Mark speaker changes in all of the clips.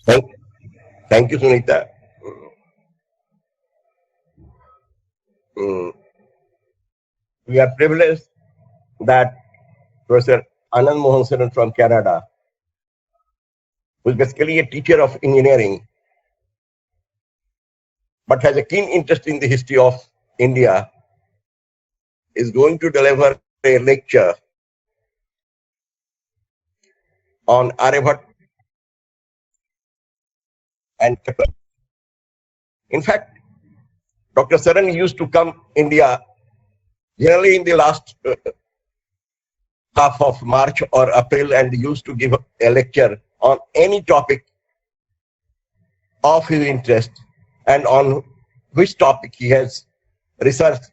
Speaker 1: Thank, thank you, Sunita. Mm, we are privileged that Professor Anand Mohan Saran from Canada, who is basically a teacher of engineering, but has a keen interest in the history of India, is going to deliver a lecture on Aryabhat and Kepler. In fact, Dr. Saran used to come India generally in the last half of March or April and used to give a lecture on any topic of his interest and on which topic he has researched.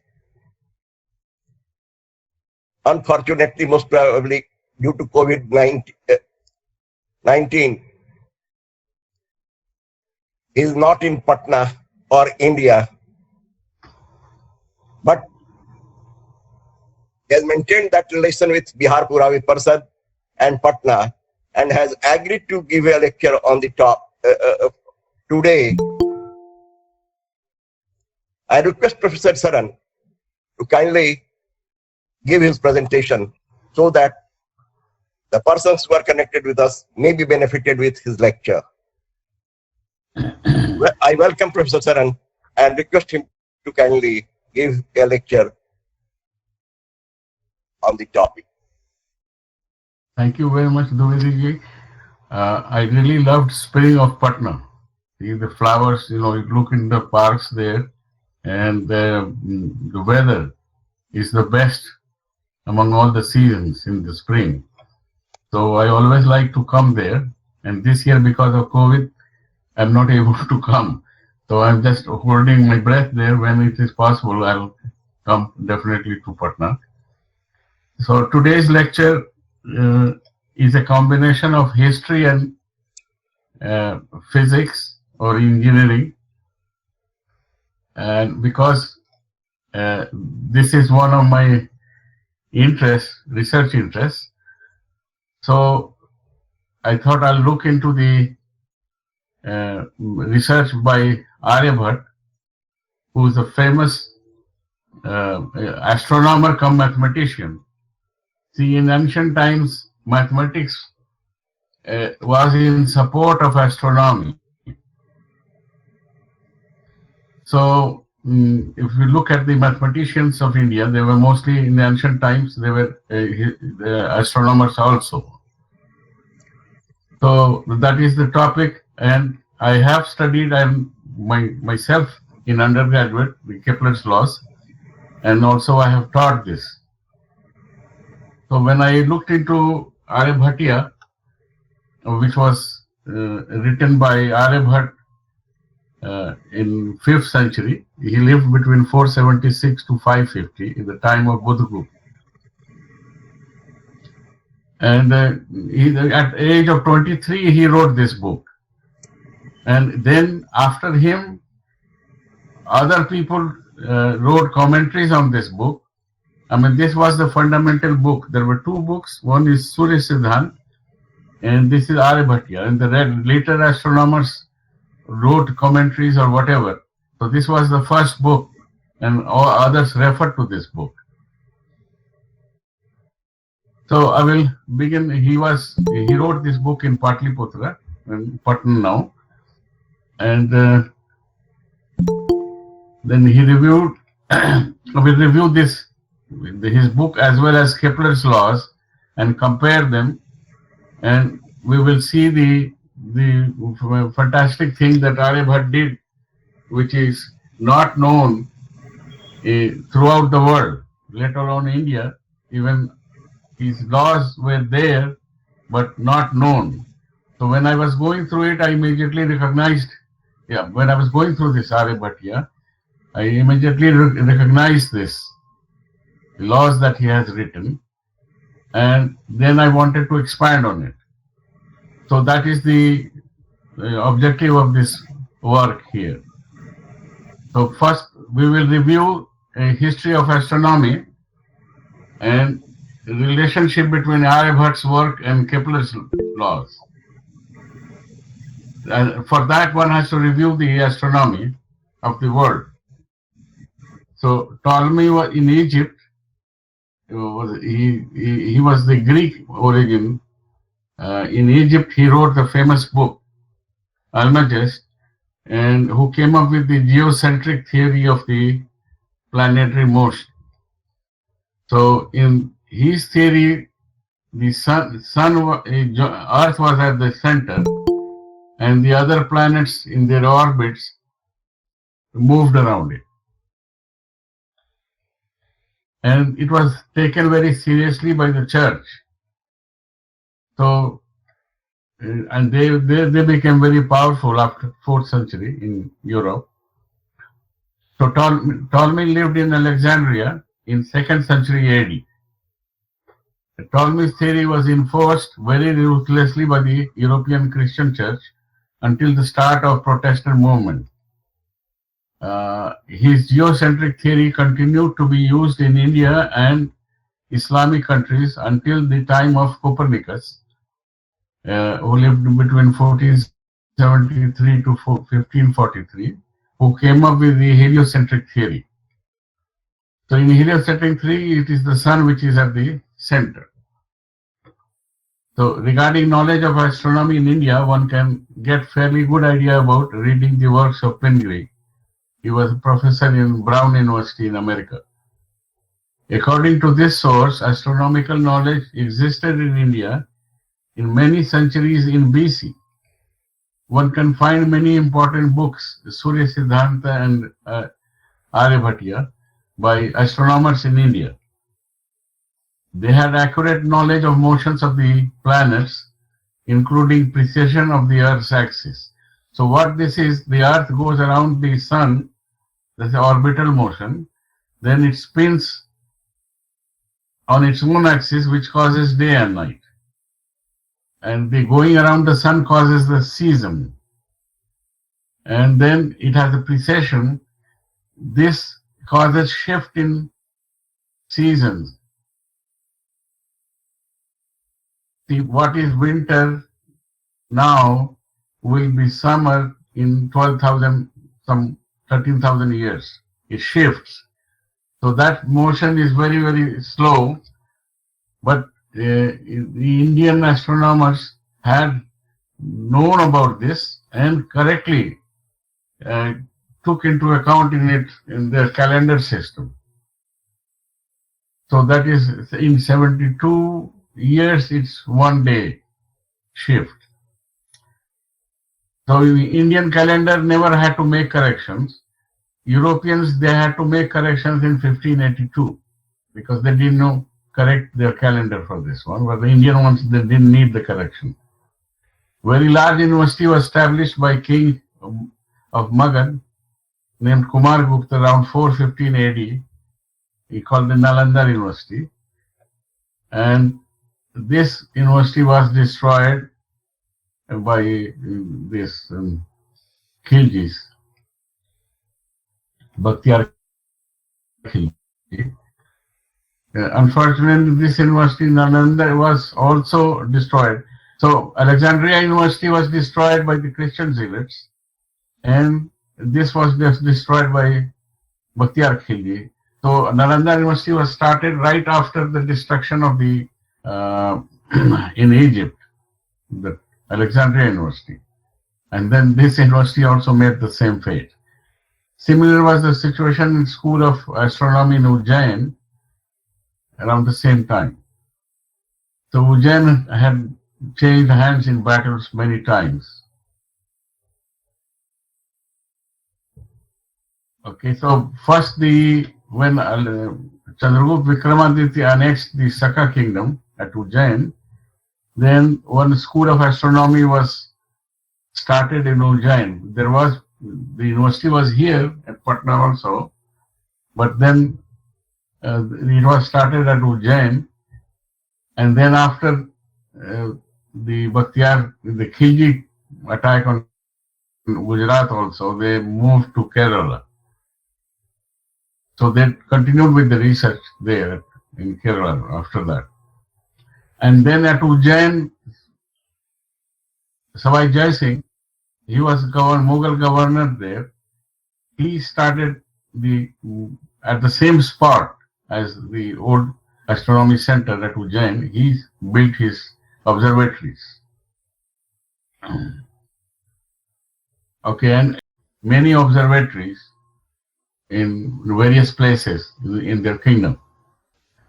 Speaker 1: Unfortunately, most probably due to COVID-19, he is not in Patna or India, but he has maintained that relation with Bihar Puravi Parsad and Patna and has agreed to give a lecture on the top today. I request Professor Saran to kindly give his presentation so that the persons who are connected with us may be benefited with his lecture. I welcome Professor Saran and request him to kindly give a lecture on the topic.
Speaker 2: Thank you very much, Duvedi. I really loved Spring of Patna. See the flowers, you look in the parks there, and the weather is the best among all the seasons in the spring. So I always like to come there. And this year, because of COVID, I'm not able to come. So I'm just holding my breath there. When it is possible, I'll come definitely to Patna. So today's lecture is a combination of history and physics or engineering. And because this is one of my research interests, so I thought I'll look into the research by Aryabhat, who is a famous astronomer come mathematician. See, in ancient times, mathematics was in support of astronomy. So, if we look at the mathematicians of India, they were mostly in the ancient times, they were astronomers also. So, that is the topic, and I have studied myself in undergraduate, the Kepler's laws, and also I have taught this. So, when I looked into Aryabhatiya, which was written by Aryabhat in 5th century. He lived between 476 to 550 in the time of Buddhagupta. And at the age of 23, he wrote this book. And then after him, other people wrote commentaries on this book. I mean, this was the fundamental book. There were two books. One is Surya Siddhant, and this is Aryabhatiya. And the later astronomers wrote commentaries or whatever. So this was the first book, and all others referred to this book. So I will begin. He wrote this book in Patliputra, in Patna now, and then he reviewed. We reviewed his book as well as Kepler's laws and compare them, and we will see the fantastic thing that Aryabhat did, which is not known throughout the world, let alone India. Even his laws were there, but not known. So when I was going through it, I immediately recognized, when I was going through this Aryabhatiya, I immediately recognized this, the laws that he has written, and then I wanted to expand on it. So that is the objective of this work here. So first we will review a history of astronomy and the relationship between Aryabhat's work and Kepler's laws. And for that, one has to review the astronomy of the world. So Ptolemy was in Egypt. He was the Greek origin. In Egypt, he wrote the famous book Almagest, and who came up with the geocentric theory of the planetary motion. So in his theory, the Earth was at the center, and the other planets in their orbits moved around it. And it was taken very seriously by the church. So, and they became very powerful after 4th century in Europe. So Ptolemy lived in Alexandria in 2nd century AD. Ptolemy's theory was enforced very ruthlessly by the European Christian church until the start of Protestant movement. His geocentric theory continued to be used in India and Islamic countries until the time of Copernicus, who lived between 1473 to 1543, who came up with the heliocentric theory. So in heliocentric theory, it is the sun which is at the center. So regarding knowledge of astronomy in India, one can get fairly good idea about reading the works of Pingree. He was a professor in Brown University in America. According to this source, astronomical knowledge existed in India in many centuries in BC. One can find many important books, Surya Siddhanta and Aryabhatiya, by astronomers in India. They had accurate knowledge of motions of the planets, including precession of the Earth's axis. So what this is, the Earth goes around the sun, that's the orbital motion, then it spins on its own axis, which causes day and night. And the going around the sun causes the season. And then it has a precession. This causes shift in seasons. See, what is winter now will be summer in 12,000, some 13,000 years. It shifts. So that motion is very, very slow. But the Indian astronomers had known about this and correctly took into account in their calendar system. So that is in 72 years, it's 1 day shift. So the Indian calendar never had to make corrections. Europeans, they had to make corrections in 1582 because they didn't know correct their calendar for this one, but the Indian ones, they didn't need the correction. Very large university was established by king of Magad named Kumargupta around 415 AD. He called the Nalanda University. And this university was destroyed by this Khiljis, Bakhtiyar Khilji. Unfortunately, this university, Nalanda, was also destroyed. So Alexandria University was destroyed by the Christian zealots, and this was just destroyed by Bakhtiyar Khilji. So Nalanda University was started right after the destruction of the in Egypt, the Alexandria University, and then this university also made the same fate. Similar was the situation in School of Astronomy in Ujjain around the same time. So Ujjain had changed hands in battles many times. Okay, so first when Chandragupta Vikramaditya annexed the Saka kingdom at Ujjain, then one school of astronomy was started in Ujjain. The university was here at Patna also, but then it was started at Ujjain, and then after the Khilji attack on Gujarat also, they moved to Kerala. So they continued with the research there in Kerala after that. And then at Ujjain, Savai Jai Singh he was Mughal governor there. He started at the same spot as the old astronomy center at Ujjain. He built his observatories. Okay, and many observatories in various places in their kingdom.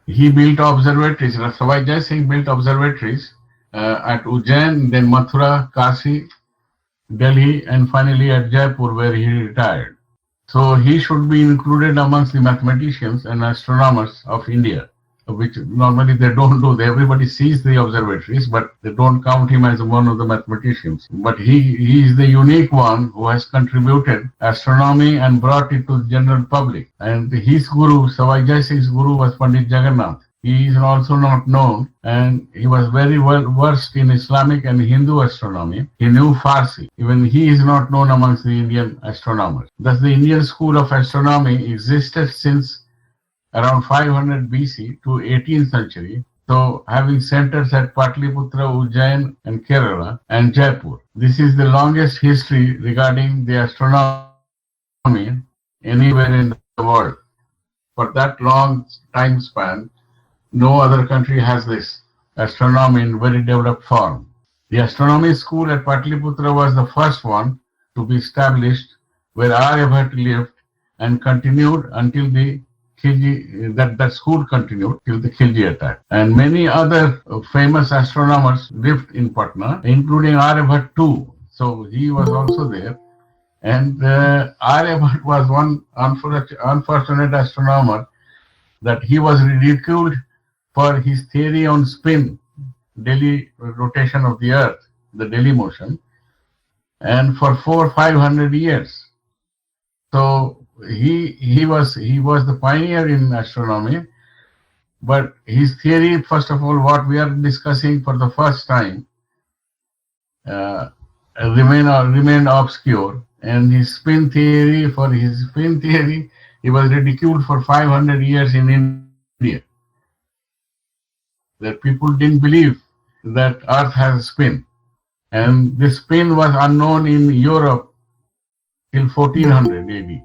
Speaker 2: He built observatories. Sawai Jai Singh built observatories at Ujjain, then Mathura, Kashi, Delhi, and finally at Jaipur, where he retired. So he should be included amongst the mathematicians and astronomers of India, which normally they don't do. Everybody sees the observatories, but they don't count him as one of the mathematicians. But he is the unique one who has contributed astronomy and brought it to the general public. And his guru, Sawai Jai Singh's guru, was Pandit Jagannath. He is also not known, and he was very well versed in Islamic and Hindu astronomy. He knew Farsi. Even he is not known amongst the Indian astronomers. Thus, the Indian school of astronomy existed since around 500 BC to 18th century. So, having centers at Patliputra, Ujjain, and Kerala, and Jaipur. This is the longest history regarding the astronomy anywhere in the world. For that long time span, no other country has this astronomy in very developed form. The astronomy school at Patliputra was the first one to be established, where Aryabhat lived and continued until the Khilji, that school continued till the Khilji attack. And many other famous astronomers lived in Patna, including Aryabhat too. So he was also there. And Aryabhat was one unfortunate astronomer that he was ridiculed for his theory on spin, daily rotation of the earth, the daily motion, and for 400-500 years. So he was the pioneer in astronomy, but his theory, first of all, what we are discussing for the first time, remained obscure, and his spin theory, he was ridiculed for 500 years in India. That people didn't believe that Earth has a spin. And this spin was unknown in Europe till 1400 AD.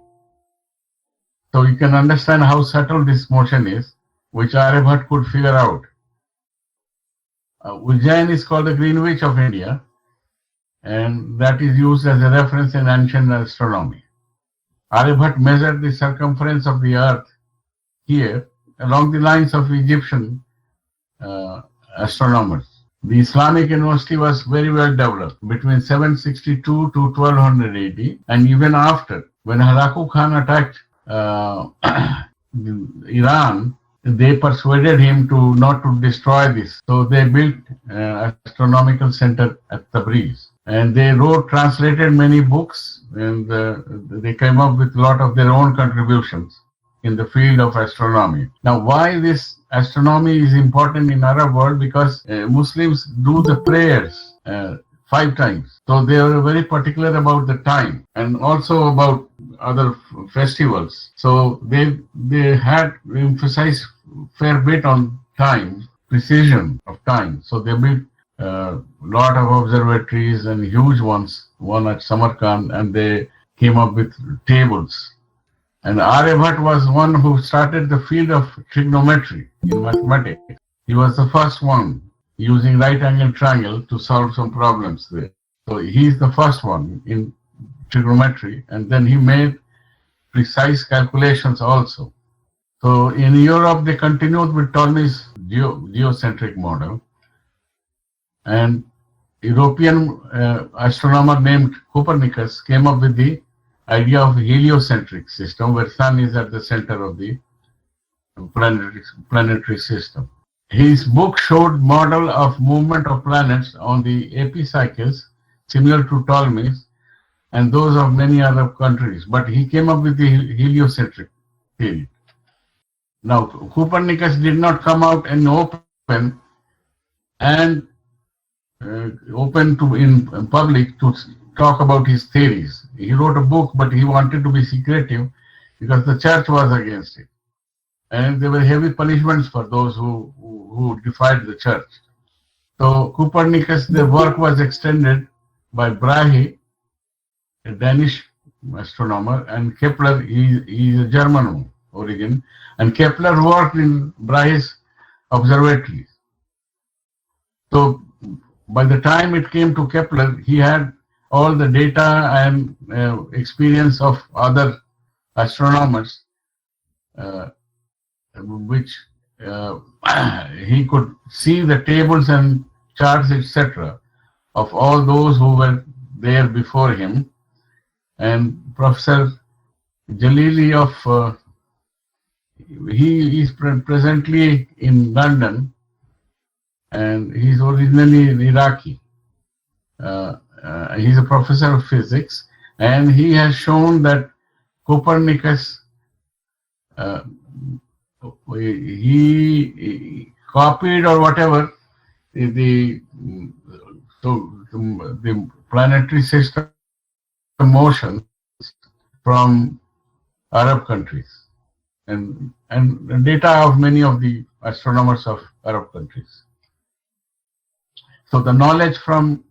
Speaker 2: So you can understand how subtle this motion is, which Aryabhat could figure out. Ujjain is called the Greenwich of India, and that is used as a reference in ancient astronomy. Aryabhat measured the circumference of the Earth here along the lines of Egyptian astronomers. The Islamic University was very well developed between 762 to 1200 AD, and even after, when Halaku Khan attacked Iran, they persuaded him not to destroy this. So they built an astronomical center at Tabriz, and they translated many books, and they came up with a lot of their own contributions in the field of astronomy. Now, why this astronomy is important in Arab world? Because Muslims do the prayers 5 times. So they are very particular about the time and also about other festivals. So they had emphasized fair bit on time, precision of time. So they built a lot of observatories and huge ones, one at Samarkand, and they came up with tables. And Aryabhat was one who started the field of trigonometry in mathematics. He was the first one using right angle triangle to solve some problems there. So he's the first one in trigonometry, and then he made precise calculations also. So in Europe, they continued with Ptolemy's geocentric model, and European astronomer named Copernicus came up with the idea of heliocentric system, where sun is at the center of the planetary system. His book showed model of movement of planets on the epicycles similar to Ptolemy's and those of many other countries, but he came up with the heliocentric theory. Now, Copernicus did not come out and open to in public to talk about his theories. He wrote a book, but he wanted to be secretive because the church was against it. And there were heavy punishments for those who defied the church. So Copernicus, the work was extended by Brahe a Danish astronomer, and Kepler is a German origin, and Kepler worked in Brahe's observatories. So by the time it came to Kepler, he had all the data and experience of other astronomers, which he could see the tables and charts, etc., of all those who were there before him. And Professor Jalili he is presently in London, and he's originally Iraqi. He's a professor of physics, and he has shown that Copernicus, he copied or whatever the planetary system motion from Arab countries and data of many of the astronomers of Arab countries. So the knowledge from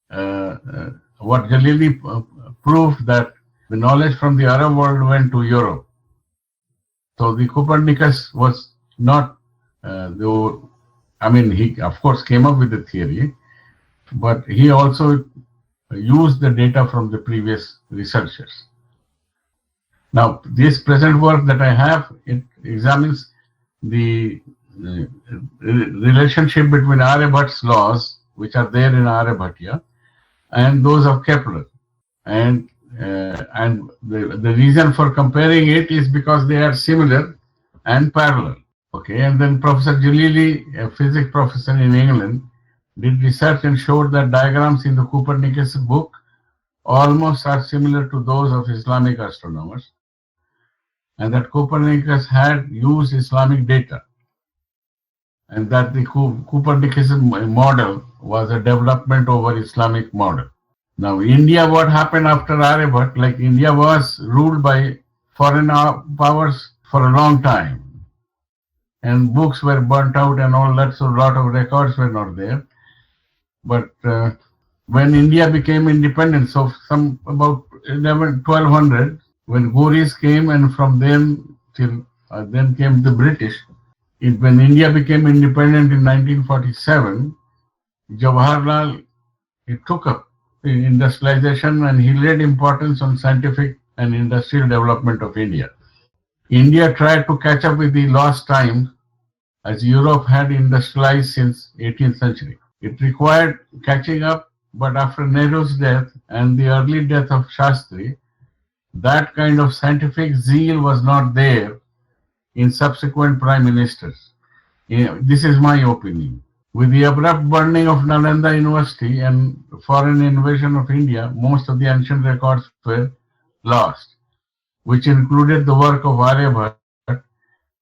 Speaker 2: what Jalili proved, that the knowledge from the Arab world went to Europe. So the Copernicus was not, he of course came up with the theory, but he also used the data from the previous researchers. Now, this present work that I have, it examines the relationship between Aryabhat's laws, which are there in Aryabhatiya, and those of Kepler. And the reason for comparing it is because they are similar and parallel. Okay, and then Professor Jalili, a physics professor in England, did research and showed that diagrams in the Copernicus book almost are similar to those of Islamic astronomers, and that Copernicus had used Islamic data, and that the Copernicus model was a development over Islamic model. Now, India, what happened after Aryabhat? Like, India was ruled by foreign powers for a long time, and books were burnt out and all that, so a lot of records were not there. But when India became independent, so some about 1200, when Ghoris came, and from then till then came the British. When India became independent in 1947, Jawaharlal, he took up industrialization, and he laid importance on scientific and industrial development of India. India tried to catch up with the lost time, as Europe had industrialized since 18th century. It required catching up, but after Nehru's death and the early death of Shastri, that kind of scientific zeal was not there in subsequent prime ministers. This is my opinion. With the abrupt burning of Nalanda University and foreign invasion of India, most of the ancient records were lost, which included the work of Aryabhat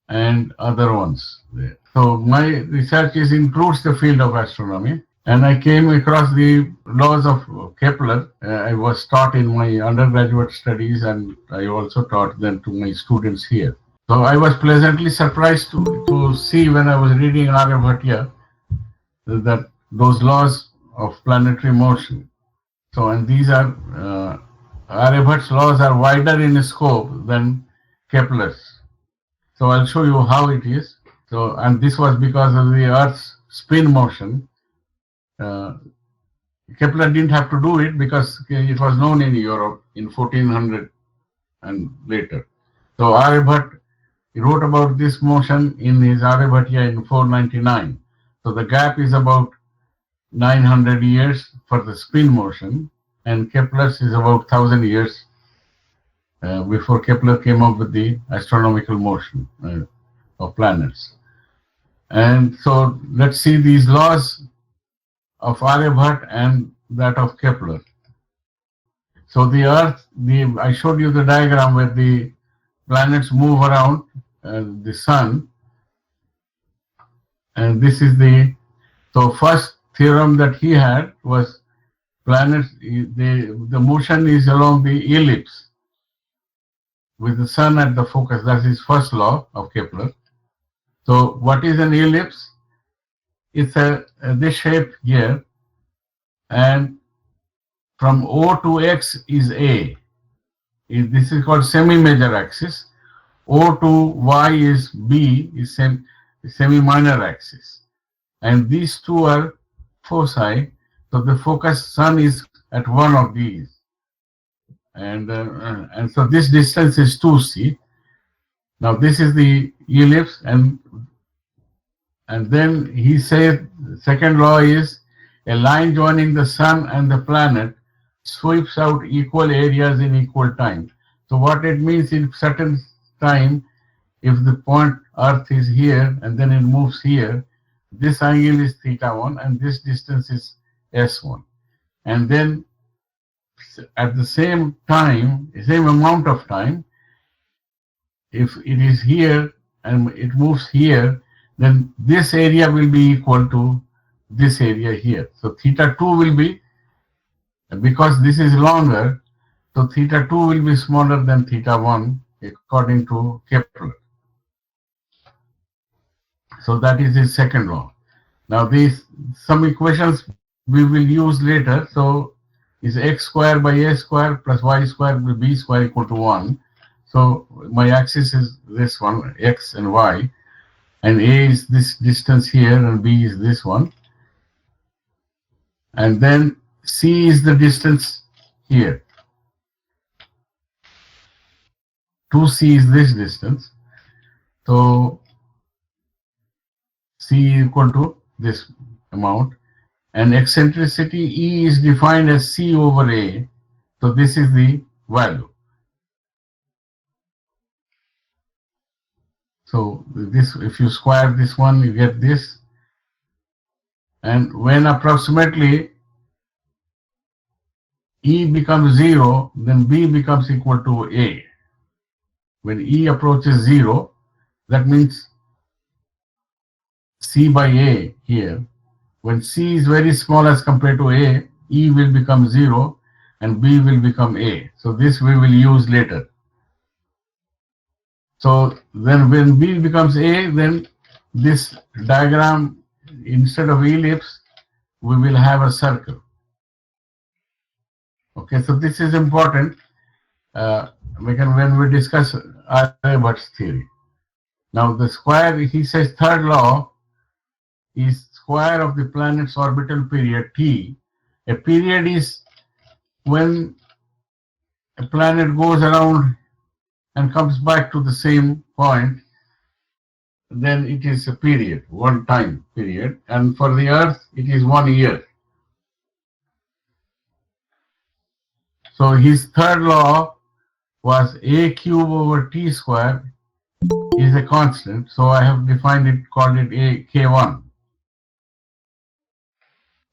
Speaker 2: and other ones. So my research includes the field of astronomy, and I came across the laws of Kepler. I was taught in my undergraduate studies, and I also taught them to my students here. So I was pleasantly surprised to see when I was reading Aryabhatiya that those laws of planetary motion. So, and these are, Aryabhat's laws are wider in scope than Kepler's. So I'll show you how it is. So, and this was because of the Earth's spin motion. Kepler didn't have to do it because it was known in Europe in 1400 and later. So Aryabhat, he wrote about this motion in his Aryabhatiya in 499. So the gap is about 900 years for the spin motion, and Kepler's is about 1000 years before Kepler came up with the astronomical motion of planets. And so let's see these laws of Aryabhat and that of Kepler. So the Earth, I showed you the diagram where the planets move around the Sun, and this is so first theorem that he had was planets, the motion is along the ellipse with the Sun at the focus. That's his first law of Kepler. So what is an ellipse? It's this shape here, and from O to X is A. This is called semi-major axis. O to Y is B, is semi-minor axis. And these two are foci. So the focus sun is at one of these. And so this distance is 2c. Now this is the ellipse, and then he said second law is a line joining the sun and the planet sweeps out equal areas in equal time. So what it means, in certain time, if the point Earth is here and then it moves here, this angle is θ1 and this distance is s1. And then at the same time, same amount of time, if it is here and it moves here, then this area will be equal to this area here. So θ2 will be, because this is longer, so θ2 will be smaller than θ1 according to Kepler. So that is his second law. Now these some equations we will use later. So is x square by a square plus y square will b square equal to 1. So my axis is this one, x and y, and a is this distance here and b is this one. And then c is the distance here. 2c is this distance. So c equal to this amount, and eccentricity E is defined as c over a. So this is the value. So this, if you square this one, you get this. And when approximately E becomes 0, then B becomes equal to A. When E approaches 0, that means C by A here. When C is very small as compared to A, E will become 0 and B will become A. So this we will use later. So then when B becomes A, then this diagram, instead of ellipse, we will have a circle. Okay, so this is important when we discuss Aryabhat's theory. Now the square, he says third law is square of the planet's orbital period T. A period is when a planet goes around and comes back to the same point, then it is a period, one time period. And for the Earth, it is 1 year. So his third law was a cube over t square is a constant. So I have defined it, called it a k1.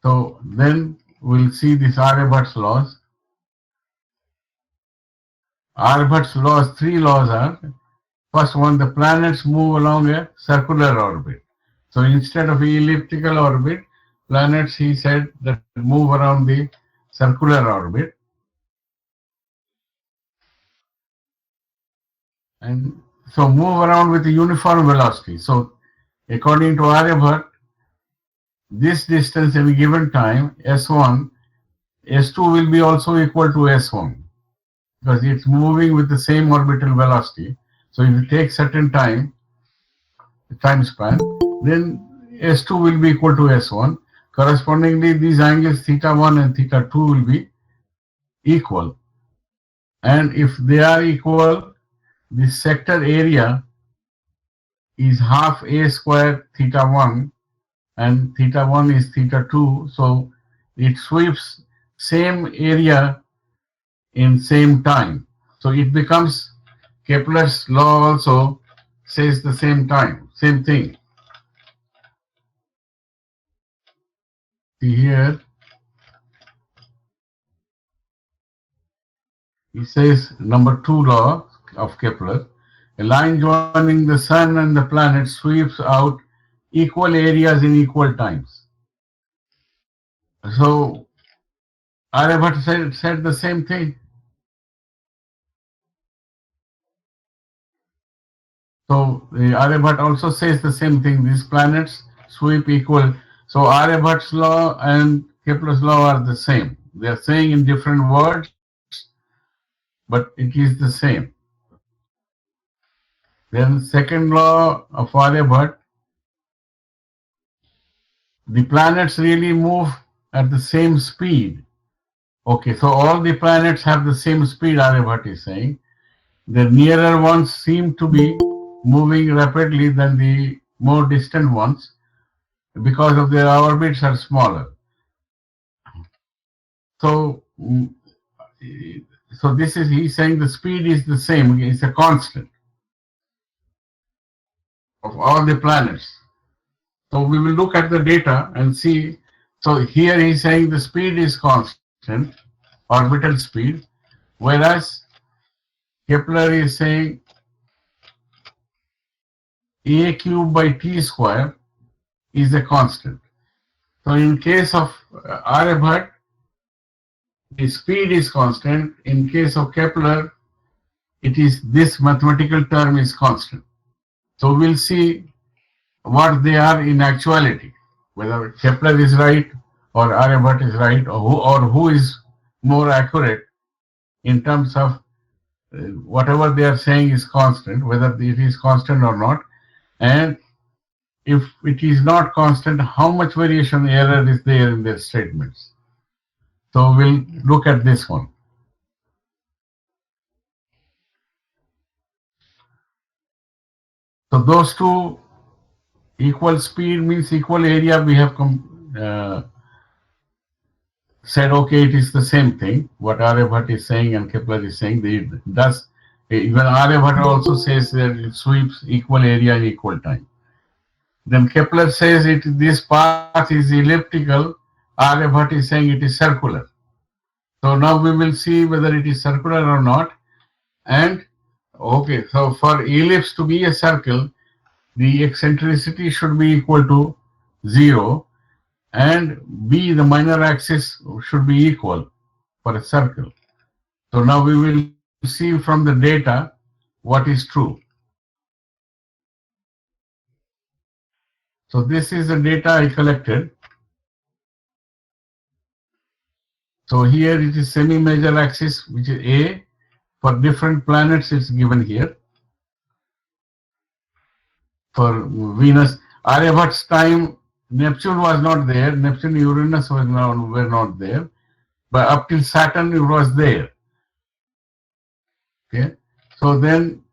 Speaker 2: So then we'll see this Aryabhat's laws. Aryabhat's laws, three laws are, first one, the planets move along a circular orbit. So instead of elliptical orbit, planets, he said, that move around the circular orbit. And so move around with a uniform velocity. So according to Aryabhat, this distance in a given time, S1, S2 will be also equal to S1 because it's moving with the same orbital velocity. So if you take certain time span, then S2 will be equal to S1. Correspondingly, these angles θ1 and θ2 will be equal. And if they are equal, the sector area is half a square θ1 and θ1 is θ2. So it sweeps same area in same time. So it becomes, Kepler's law also says the same time, same thing. See here, he says number 2 law of Kepler, a line joining the sun and the planet sweeps out equal areas in equal times. So Aryabhat said the same thing. So Aryabhat also says the same thing. These planets sweep equal. So Aryabhat's law and Kepler's law are the same. They are saying in different words, but it is the same. Then second law of Aryabhat, the planets really move at the same speed. Okay, so all the planets have the same speed, Aryabhat is saying. The nearer ones seem to be moving rapidly than the more distant ones because of their orbits are smaller. So, so this is, he's saying the speed is the same, it's a constant of all the planets. So we will look at the data and see. So here he's saying the speed is constant, orbital speed, whereas Kepler is saying a cube by t square is a constant. So in case of Aryabhat, the speed is constant. In case of Kepler, it is this mathematical term is constant. So we'll see what they are in actuality, whether Kepler is right or Aryabhat is right, or who is more accurate in terms of whatever they are saying is constant, whether it is constant or not, and if it is not constant, how much variation error is there in their statements. So we'll look at this one. So those two, equal speed means equal area. We have said, okay, it is the same thing. What Aryabhat is saying and Kepler is saying, thus even Aryabhat also says that it sweeps equal area in equal time. Then Kepler says this path is elliptical. Aryabhat is saying it is circular. So now we will see whether it is circular or not. And okay, so for ellipse to be a circle, the eccentricity should be equal to 0, and B, the minor axis, should be equal for a circle. So now we will see from the data what is true. So this is the data I collected. So here it is semi-major axis, which is A. For different planets, it's given here. For Venus, Aryabhat's time, Neptune was not there. Neptune, Uranus were not there. But up till Saturn, it was there. Okay. So then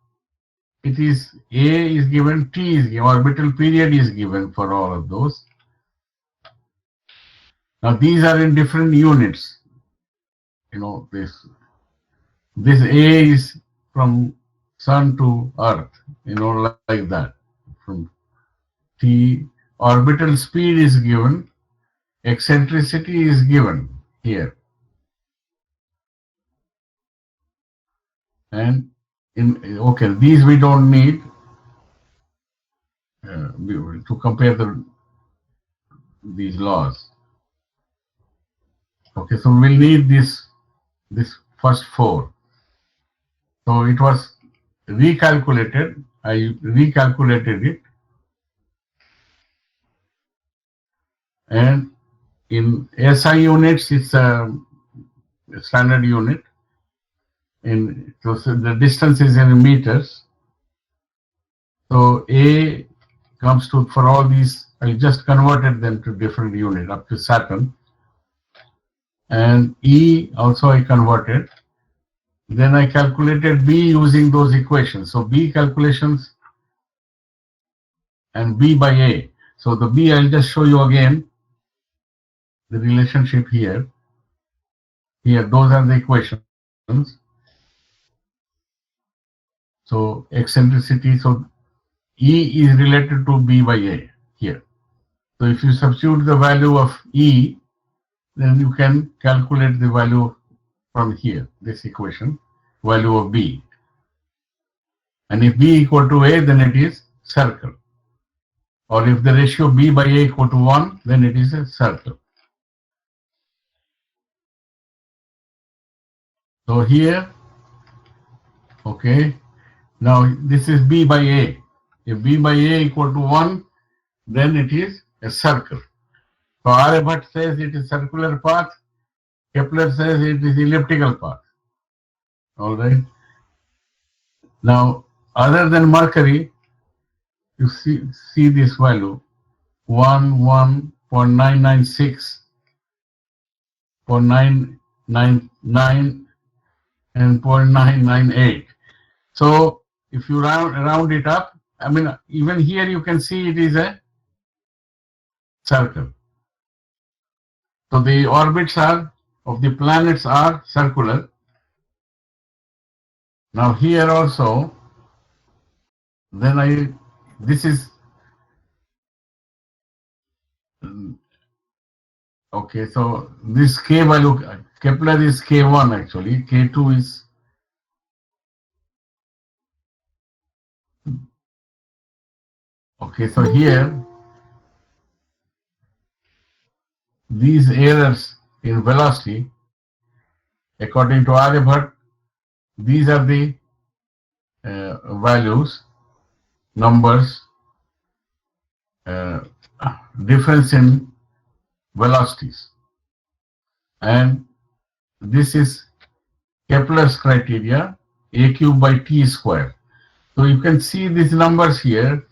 Speaker 2: it is A is given, T is given, orbital period is given for all of those. Now these are in different units. You know, this A is from Sun to Earth, you know, like that. From T, orbital speed is given, eccentricity is given here. And okay, these we don't need to compare these laws. Okay, so we'll need this first 4. So it was recalculated. I recalculated it, and in SI units, it's a standard unit. So the distance is in meters. So A comes to, for all these, I just converted them to different unit up to Saturn. And E also I converted. Then I calculated B using those equations. So B calculations and B by A. So the B, I'll just show you again the relationship here. Here, those are the equations. So eccentricity, so E is related to B by A here. So if you substitute the value of E, then you can calculate the value from here, this equation, value of B. And if B equal to A, then it is circle. Or if the ratio B by A equal to 1, then it is a circle. So here, okay, now this is B by A. If B by A equal to 1, then it is a circle. So Aryabhat says it is circular path. Kepler says it is elliptical path. All right. Now, other than Mercury, you see this value 1.996, 0.999, and 0.998. So if you round it up, I mean, even here you can see it is a circle. So the orbits of the planets are circular. Now here also, then this is, okay, so this K value, Kepler is K1 actually, K2 is, okay, so here, these errors in velocity, according to Aryabhat, these are the values, numbers, difference in velocities. And this is Kepler's criteria, a cube by t square. So you can see these numbers here.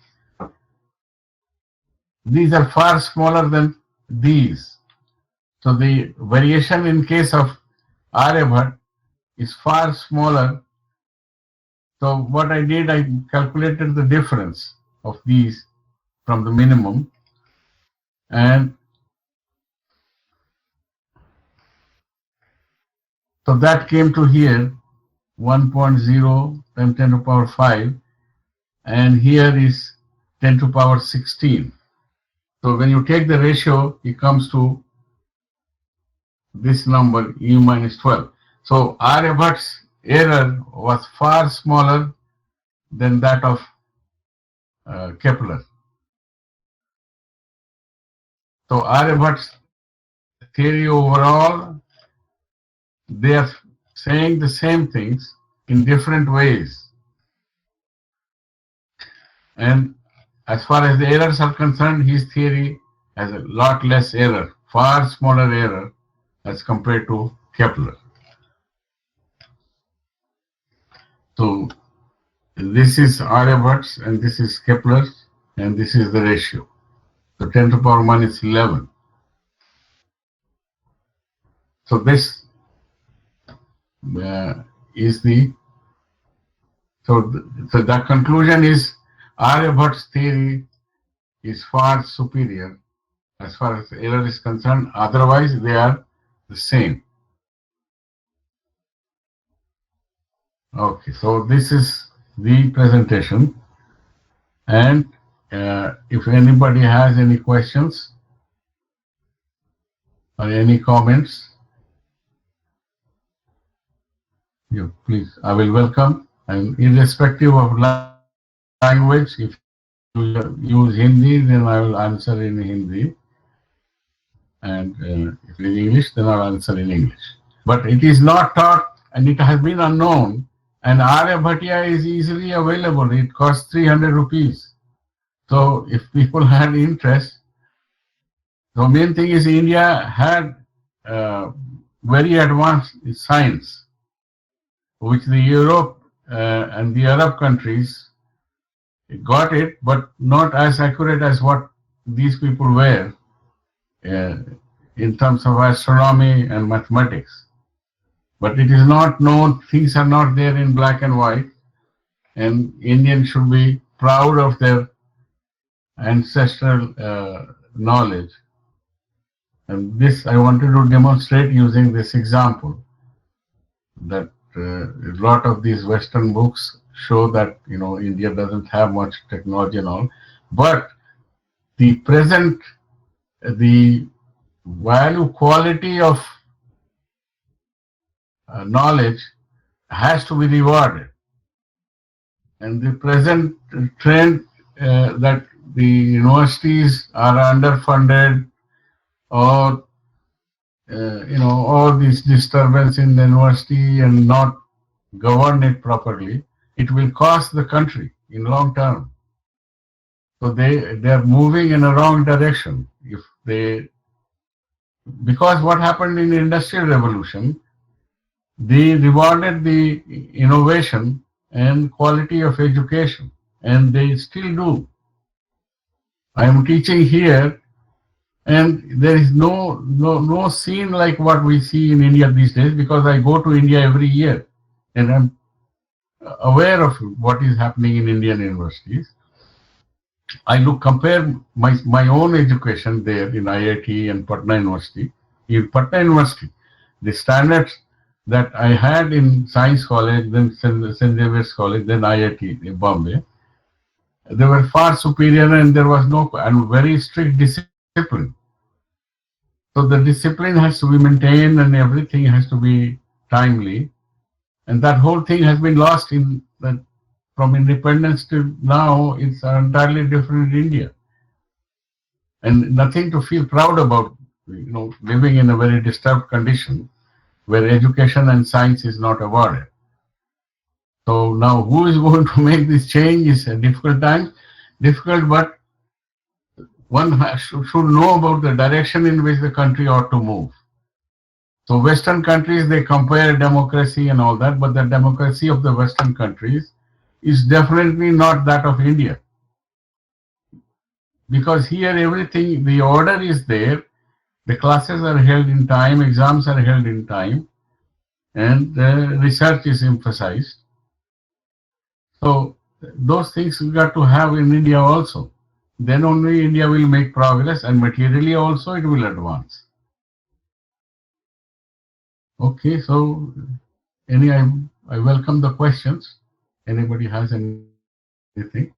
Speaker 2: These are far smaller than these. So the variation in case of Aryabhat is far smaller. So what I did, I calculated the difference of these from the minimum, and so that came to here 1.0 times 10 to the power 5, and here is 10 to the power 16. So when you take the ratio, it comes to this number, E minus 12. So Aryabhat's error was far smaller than that of Kepler. So Aryabhat's theory overall, they are saying the same things in different ways. And as far as the errors are concerned, his theory has a lot less error, far smaller error as compared to Kepler. So this is Aryabhat's and this is Kepler's, and this is the ratio. So 10 to the power minus 11. So this is the, so the conclusion is Aryabhat's theory is far superior as far as the error is concerned. Otherwise, they are the same. Okay, so this is the presentation, and if anybody has any questions or any comments, you please, I will welcome. And irrespective of language, if you use Hindi, then I will answer in Hindi, and if it is English, then I will answer in English. But it is not taught, and it has been unknown, and Aryabhatiya is easily available. It costs 300 rupees. So if people had interest, the main thing is India had very advanced science, which the Europe and the Arab countries got it, but not as accurate as what these people were in terms of astronomy and mathematics. But it is not known, things are not there in black and white, and Indians should be proud of their ancestral knowledge. And this I wanted to demonstrate using this example, that a lot of these Western books show that, you know, India doesn't have much technology and all, but the present, the value quality of knowledge has to be rewarded. And the present trend that the universities are underfunded, or you know, all this disturbance in the university and not govern it properly, it will cost the country in long term. So they are moving in a wrong direction if they because what happened in the Industrial Revolution, they rewarded the innovation and quality of education, and they still do. I am teaching here, and there is no scene like what we see in India these days, because I go to India every year, and I'm aware of what is happening in Indian universities. I compare my own education there in IIT and Patna University. In Patna University, the standards that I had in Science College, then St. Xavier's College, then IIT in Bombay, they were far superior, and there was no and very strict discipline. So the discipline has to be maintained, and everything has to be timely, and that whole thing has been lost in the from independence to now. It's entirely different in India, and nothing to feel proud about. Living in a very disturbed condition where education and science is not awarded. So now, who is going to make this change? Is a difficult time. Difficult, but one should know about the direction in which the country ought to move. So Western countries, they compare democracy and all that, but the democracy of the Western countries is definitely not that of India. Because here everything, the order is there, the classes are held in time, exams are held in time, and research is emphasized. So those things we got to have in India also. Then only India will make progress, and materially also it will advance. Okay, so I welcome the questions. Anybody has anything?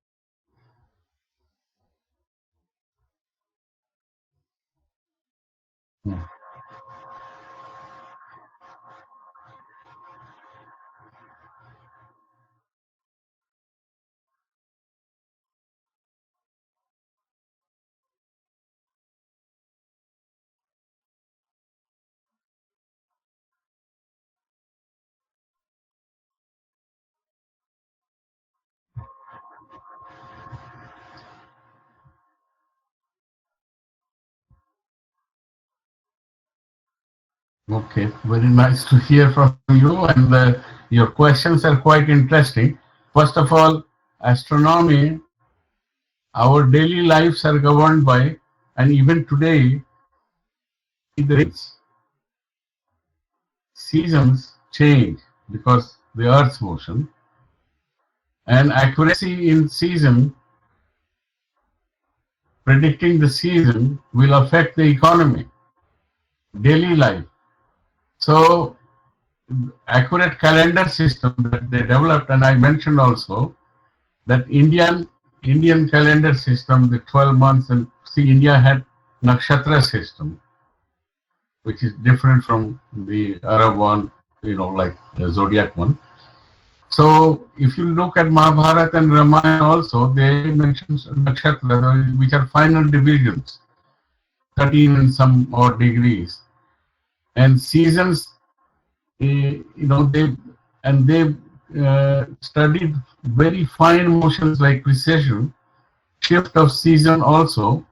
Speaker 2: Okay, very nice to hear from you, and your questions are quite interesting. First of all, astronomy, our daily lives are governed by, and even today, the seasons change because the Earth's motion, and accuracy in season, predicting the season, will affect the economy, daily life. So accurate calendar system that they developed, and I mentioned also that Indian calendar system, the 12 months, and see, India had nakshatra system, which is different from the Arab one, like the zodiac one. So if you look at Mahabharata and Ramayana also, they mention nakshatra, which are final divisions, 13 and some odd degrees, and seasons. They studied very fine motions like precession, shift of season also,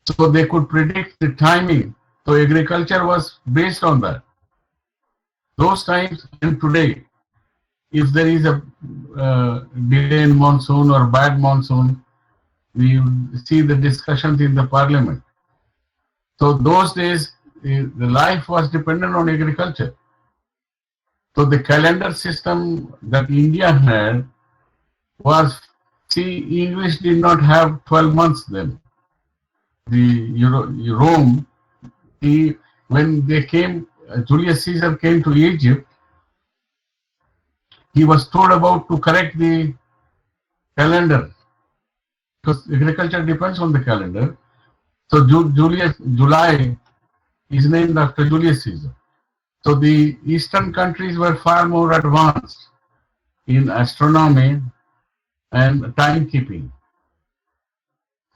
Speaker 2: so they could predict the timing. So agriculture was based on that. Those times and today, if there is a delay in monsoon or bad monsoon, we see the discussions in the parliament. So those days, the life was dependent on agriculture. So the calendar system that India had was, see, English did not have 12 months then. Rome, when they came, Julius Caesar came to Egypt, he was told about to correct the calendar, because agriculture depends on the calendar. So July is named after Julius Caesar. So the Eastern countries were far more advanced in astronomy and timekeeping.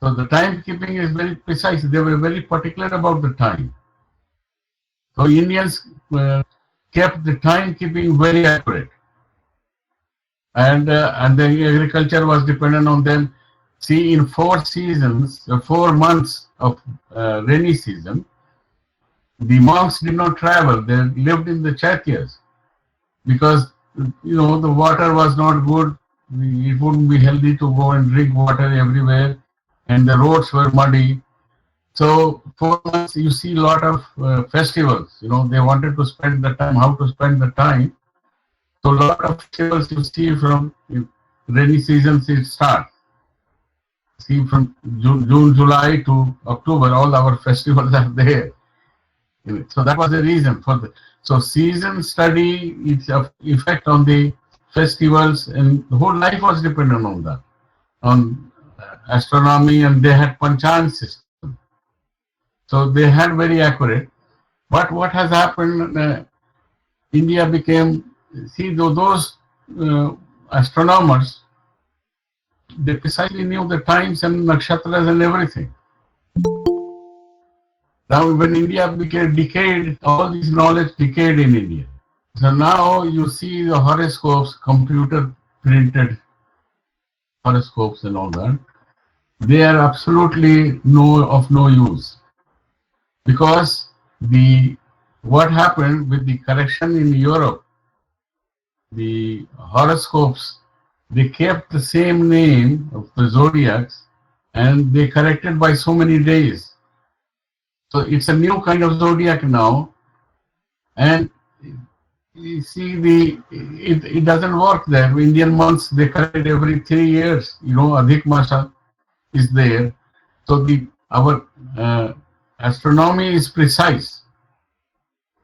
Speaker 2: So the timekeeping is very precise. They were very particular about the time. So Indians kept the timekeeping very accurate, and the agriculture was dependent on them. See, in 4 seasons, 4 months of rainy season, The monks did not travel; they lived in the chaityas because the water was not good. It wouldn't be healthy to go and drink water everywhere, and the roads were muddy. So 4 months, you see a lot of festivals. They wanted to spend the time. How to spend the time? So a lot of festivals you see from rainy seasons it starts. See from June, July to October, all our festivals are there. So that was the reason for the. So season study, its effect on the festivals, and the whole life was dependent on that, on astronomy, and they had Panchan system. So they had very accurate. But what has happened? India became, those astronomers, they precisely knew the times and nakshatras and everything. Now, when India became decayed, all this knowledge decayed in India. So now you see the horoscopes, computer printed horoscopes and all that. They are absolutely of no use, because what happened with the correction in Europe, the horoscopes, they kept the same name of the zodiacs and they corrected by so many days. So it's a new kind of zodiac now, and you see it doesn't work there. Indian months, they correct every 3 years. Adhik Masa is there. So our astronomy is precise.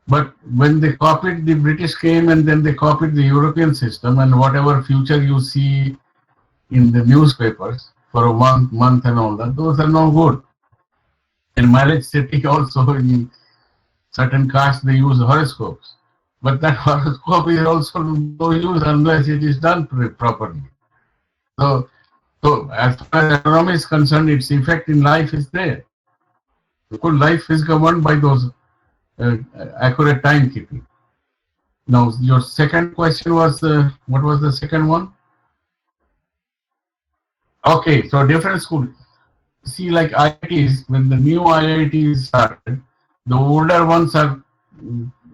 Speaker 2: But when they copied, the British came and then they copied the European system, and whatever future you see in the newspapers for a month and all that, those are no good. In marriage setting also, in certain castes, they use horoscopes. But that horoscope is also no use unless it is done properly. So as far as astronomy is concerned, its effect in life is there. Because life is governed by those accurate timekeeping. Now, your second question was, what was the second one? Okay, so different schools. See, like IITs, when the new IITs started, the older ones are,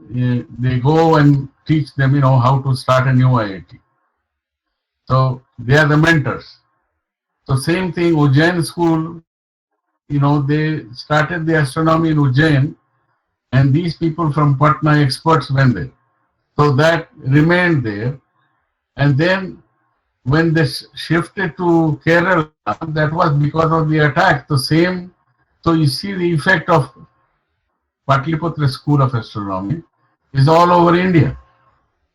Speaker 2: they go and teach them, how to start a new IIT. So they are the mentors. So same thing, Ujjain school, they started the astronomy in Ujjain, and these people from Patna, experts, went there. So that remained there. And then when they shifted to Kerala, that was because of the attack. The same, so you see the effect of Patliputra School of Astronomy is all over India,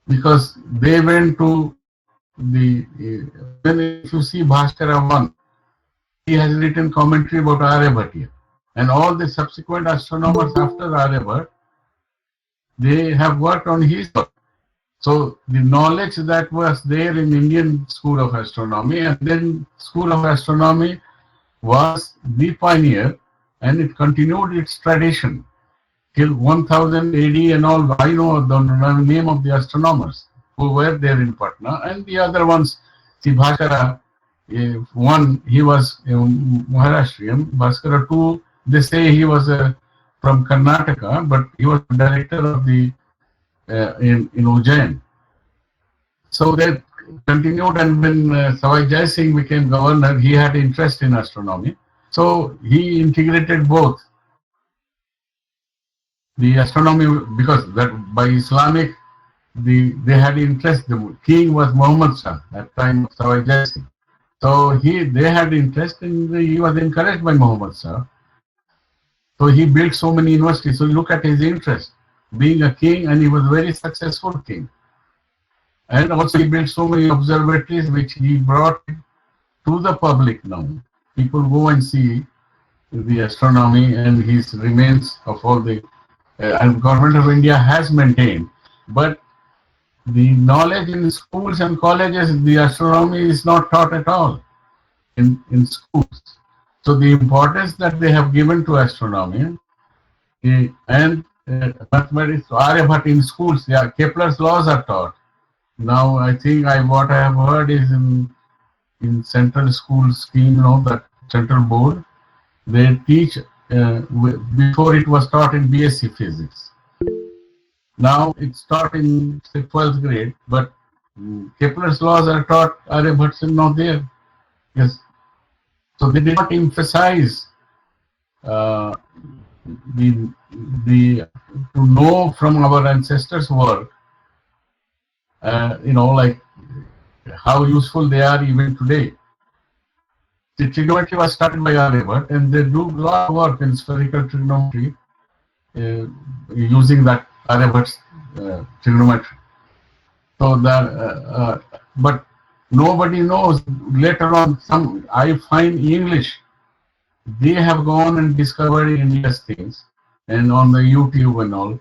Speaker 2: because they went to if you see Bhaskara 1, he has written commentary about Aryabhatiya, and all the subsequent astronomers after Aryabhat, they have worked on his work. So the knowledge that was there in Indian School of Astronomy, and then School of Astronomy was the pioneer, and it continued its tradition till 1000 AD and all. I know the name of the astronomers who were there in Patna, and the other ones, see Bhaskara 1, he was Maharashtrian. Bhaskara 2, they say he was from Karnataka, but he was director of the in Ujjain. So they continued, and when Savai Jai Singh became governor, he had interest in astronomy. So he integrated both the astronomy, because that by Islamic, they had interest. The king was Muhammad Shah at the time of Savai Jai Singh. So they had interest, and he was encouraged by Muhammad Shah. So he built so many universities. So you look at his interest, being a king, and he was a very successful king. And also he built so many observatories which he brought to the public now. People go and see the astronomy and his remains of all the, and government of India has maintained. But the knowledge in schools and colleges, the astronomy is not taught at all in schools. So the importance that they have given to astronomy and mathematics, Aryabhat in schools, yeah, Kepler's laws are taught. Now I think what I have heard is in central school scheme, that central board, they teach before it was taught in BSc Physics. Now it's taught in say 12th grade, but Kepler's laws are taught, Aryabhat's not there. Yes. So they did not emphasize the to know from our ancestors' work, like how useful they are even today. The trigonometry was started by Aryabhat, and they do a lot of work in spherical trigonometry using that Aryabhat's trigonometry. So that, but nobody knows. Later on, I find English, they have gone and discovered India's things, and on the YouTube and all.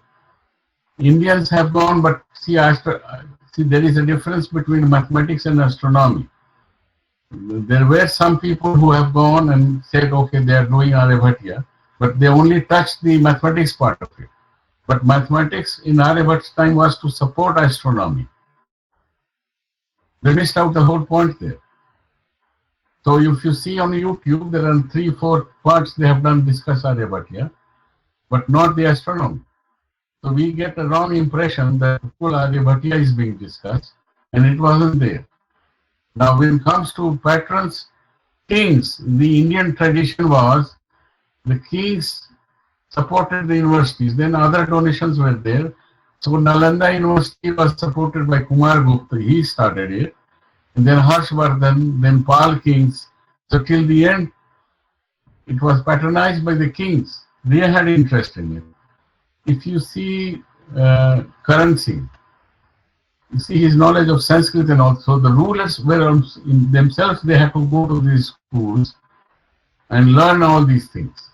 Speaker 2: Indians have gone, but see, there is a difference between mathematics and astronomy. There were some people who have gone and said, okay, they are doing Aryabhatiya, but they only touched the mathematics part of it. But mathematics in Aryabhat's time was to support astronomy. They missed out the whole point there. So if you see on YouTube, there are 3-4 parts they have done discuss Aryabhatiya, but not the astronomy. So we get a wrong impression that full Aryabhatiya is being discussed, and it wasn't there. Now, when it comes to patrons, kings, the Indian tradition was the kings supported the universities. Then other donations were there. So Nalanda University was supported by Kumar Gupta. He started it. And then Harshvardhan, then Pal kings. So till the end, it was patronized by the kings. They had interest in it. If you see Karan Singh, you see his knowledge of Sanskrit, and also the rulers were in themselves, they had to go to these schools and learn all these things.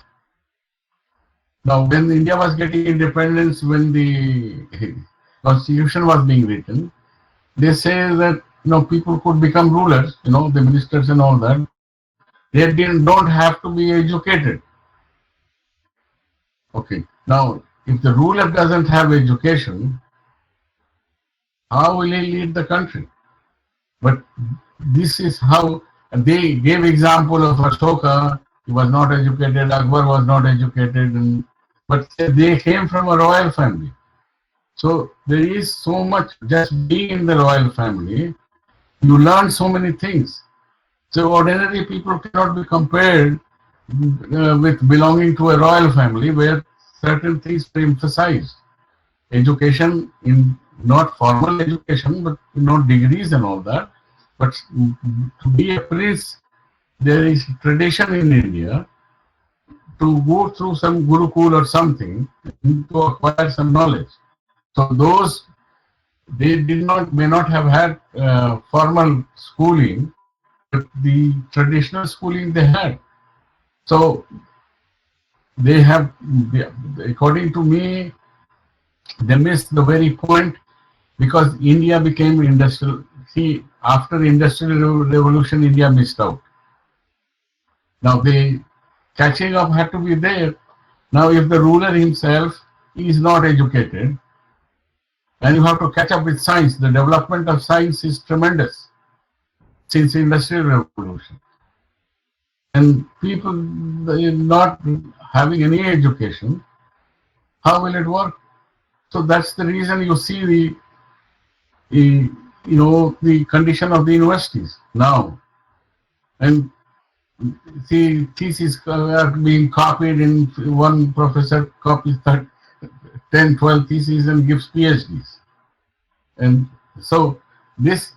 Speaker 2: Now, when India was getting independence, when the constitution was being written, they say that people could become rulers, the ministers and all that. They don't have to be educated. Okay. Now, if the ruler doesn't have education, how will he lead the country? But this is how they gave example of Ashoka. He was not educated. Akbar was not educated, but they came from a royal family. So there is so much just being in the royal family. You learn so many things. So ordinary people cannot be compared with belonging to a royal family where certain things are emphasized. Education, in not formal education, but not degrees and all that. But to be a prince, there is tradition in India to go through some Gurukul or something to acquire some knowledge. So those, they may not have had formal schooling, but the traditional schooling they had. So they have, according to me, they missed the very point, because India became industrial. See, after the Industrial Revolution, India missed out. Now the catching up had to be there. Now if the ruler himself is not educated, and you have to catch up with science, the development of science is tremendous since the Industrial Revolution. And people not having any education, how will it work? So that's the reason you see the condition of the universities now. And see, theses are being copied, in one professor copies 10, 12 theses and gives PhDs. And so this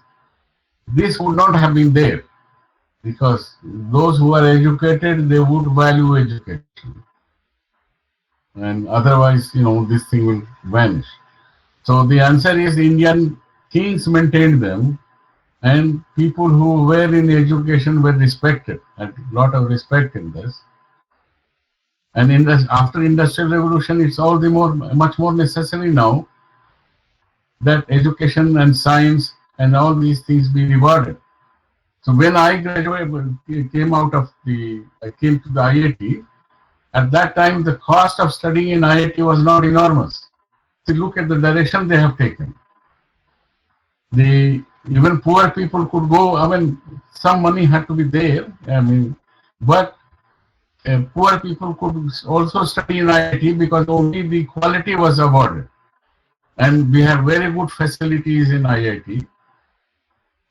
Speaker 2: would not have been there, because those who are educated, they would value education. And otherwise, this thing will vanish. So the answer is Indian kings maintained them, and people who were in education were respected, had a lot of respect in this. And after Industrial Revolution, it's all the much more necessary now that education and science and all these things be rewarded. So when I graduated, came to the IIT, at that time the cost of studying in IIT was not enormous. So look at the direction they have taken. Even poor people could go. Some money had to be there. But poor people could also study in IIT because only the quality was awarded. And we have very good facilities in IIT.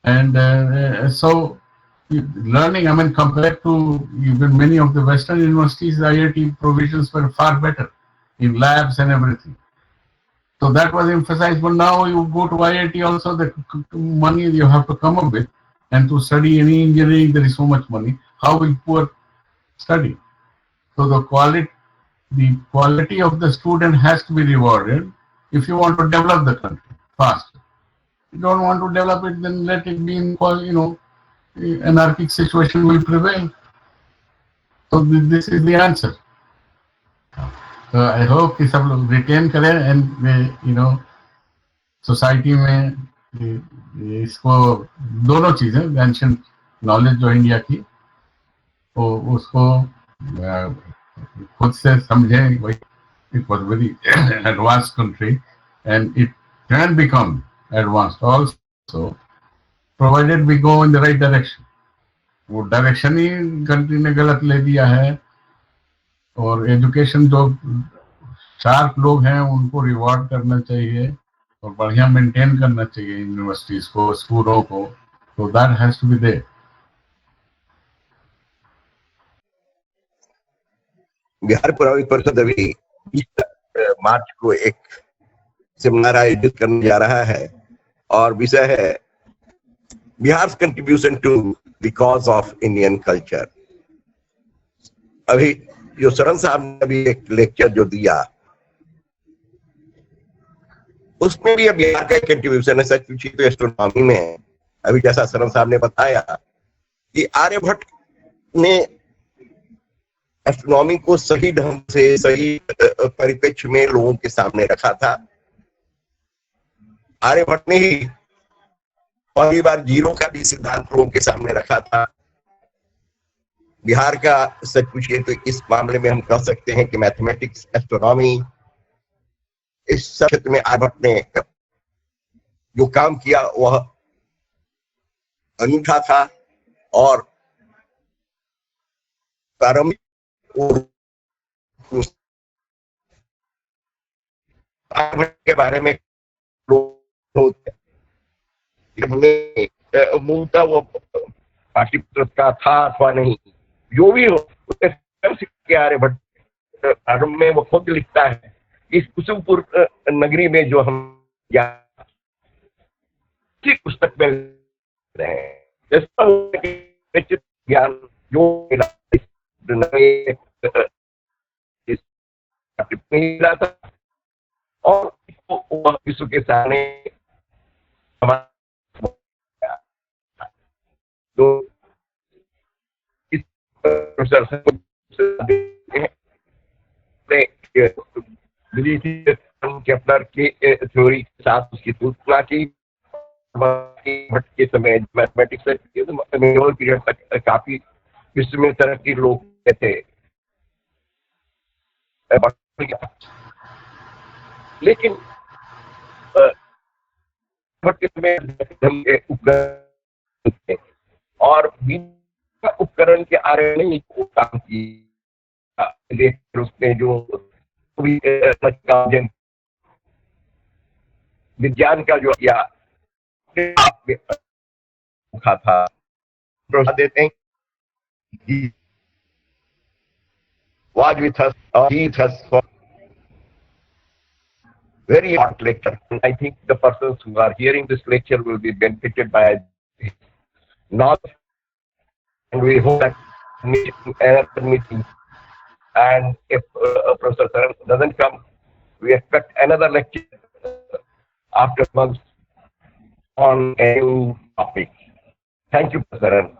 Speaker 2: And so learning, I mean, compared to even many of the Western universities, the IIT provisions were far better in labs and everything. So that was emphasized. But now you go to IIT also, the money you have to come up with, and to study any engineering, there is so much money. How will poor study? So the quality of the student has to be rewarded if you want to develop the country fast. If you don't want to develop it, then let it be in, anarchic situation will prevail. So this is the answer. So I hope कि सब लोग retain करें and society में इसको दोनों चीजें ancient knowledge जो India की तो उसको खुद से समझें. भाई it was very advanced country and it can become advanced also provided we go in the right direction. वो डायरेक्शन ही कंट्री ने गलत ले दिया है. और एजुकेशन जो शार्प लोग हैं उनको रिवॉर्ड करना चाहिए और बढ़िया मेंटेन करना चाहिए यूनिवर्सिटीज को, स्कूलों को. तो that has to be there.
Speaker 1: Bihar पुरानी परिषद अभी 20 मार्च को एक सेमिनार आयोजित करने जा रहा है और विषय है Bihar contribution to the cause of Indian culture. अभी जो शरण साहब ने अभी एक लेक्चर जो दिया उसमें भी बिहार का कंट्रीब्यूशन है. सच पूछिए तो एस्ट्रोनॉमी में अभी जैसा शरण साहब ने बताया कि आर्यभट्ट ने एस्ट्रोनॉमी को सही ढंग से सही परिप्रेक्ष्य में लोगों के सामने रखा था. आर्यभट्ट ने ही पहली बार जीरो का भी सिद्धांत लोगों के सामने रखा था. बिहार का सच पूछिए तो इस मामले में हम कह सकते हैं कि मैथमेटिक्स, एस्ट्रोनॉमी, इस क्षेत्र में आर्यभट्ट ने जो काम किया वह अनूठा था और प्रारंभिक के बारे में मूलतः वो पाठ्यपुस्तक का था अथवा नहीं, जो भी हो आर्यभट्ट प्रारंभ में वो खुद लिखता है इस कुसुमपुर नगरी में जो हम पुस्तक में ज्ञान जो मिला था और विश्व के सामने तो इस केपलर के थ्योरी के साथ उसकी तुलना की. भट्ट के समय मैथमेटिक्स मेडिवल पीरियड तक काफी विश्व में तरक्की लोग थे. लेकिन भट्ट के समय उपकरण और उपकरण के आरे नहीं काम किया. उसने जो विज्ञान का जो किया था देते हैं was with us or he with us for very hot lecture. I think the persons who are hearing this lecture will be benefited by his knowledge, and we hope that another meeting. And if Professor Saran doesn't come, we expect another lecture after months on a new topic. Thank you, Professor Saran.